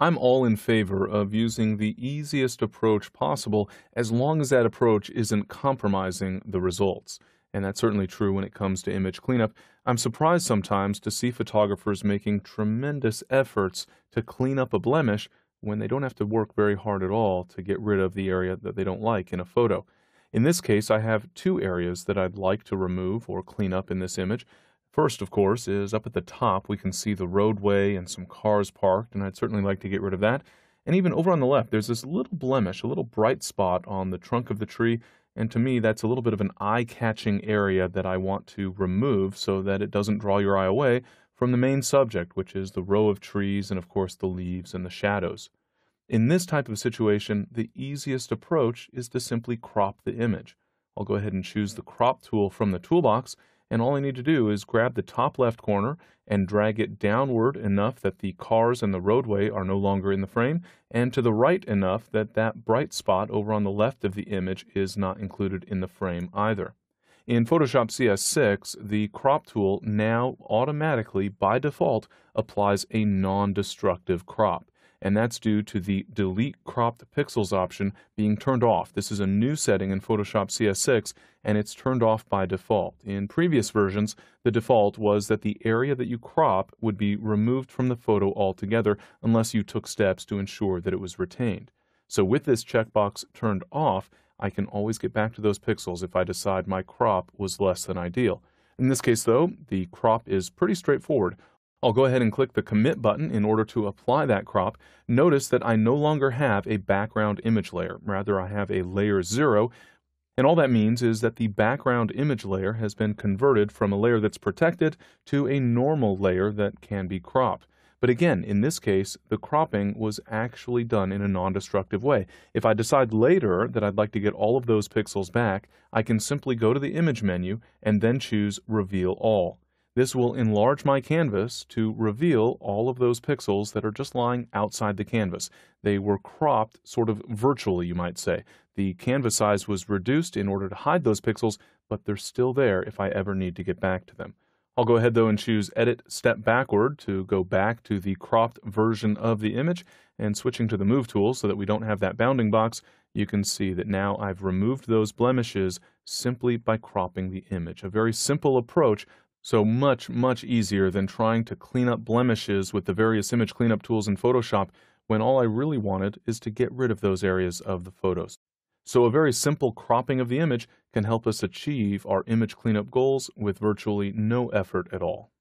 I'm all in favor of using the easiest approach possible as long as that approach isn't compromising the results. And that's certainly true when it comes to image cleanup. I'm surprised sometimes to see photographers making tremendous efforts to clean up a blemish when they don't have to work very hard at all to get rid of the area that they don't like in a photo. In this case, I have two areas that I'd like to remove or clean up in this image. First, of course, is up at the top. We can see the roadway and some cars parked, and I'd certainly like to get rid of that. And even over on the left, there's this little blemish, a little bright spot on the trunk of the tree, and to me, that's a little bit of an eye-catching area that I want to remove so that it doesn't draw your eye away from the main subject, which is the row of trees and, of course, the leaves and the shadows. In this type of situation, the easiest approach is to simply crop the image. I'll go ahead and choose the crop tool from the toolbox, and all I need to do is grab the top left corner and drag it downward enough that the cars and the roadway are no longer in the frame, and to the right enough that that bright spot over on the left of the image is not included in the frame either. In Photoshop CS6, the crop tool now automatically, by default, applies a non-destructive crop. And that's due to the Delete Cropped Pixels option being turned off. This is a new setting in Photoshop CS6, and it's turned off by default. In previous versions, the default was that the area that you crop would be removed from the photo altogether unless you took steps to ensure that it was retained. So with this checkbox turned off, I can always get back to those pixels if I decide my crop was less than ideal. In this case, though, the crop is pretty straightforward. I'll go ahead and click the Commit button in order to apply that crop. Notice that I no longer have a background image layer. Rather, I have a layer 0, and all that means is that the background image layer has been converted from a layer that's protected to a normal layer that can be cropped. But again, in this case, the cropping was actually done in a non-destructive way. If I decide later that I'd like to get all of those pixels back, I can simply go to the Image menu and then choose Reveal All. This will enlarge my canvas to reveal all of those pixels that are just lying outside the canvas. They were cropped sort of virtually, you might say. The canvas size was reduced in order to hide those pixels, but they're still there if I ever need to get back to them. I'll go ahead, though, and choose Edit Step Backward to go back to the cropped version of the image, and switching to the Move tool so that we don't have that bounding box, you can see that now I've removed those blemishes simply by cropping the image. A very simple approach, so much easier than trying to clean up blemishes with the various image cleanup tools in Photoshop when all I really wanted is to get rid of those areas of the photos. So a very simple cropping of the image can help us achieve our image cleanup goals with virtually no effort at all.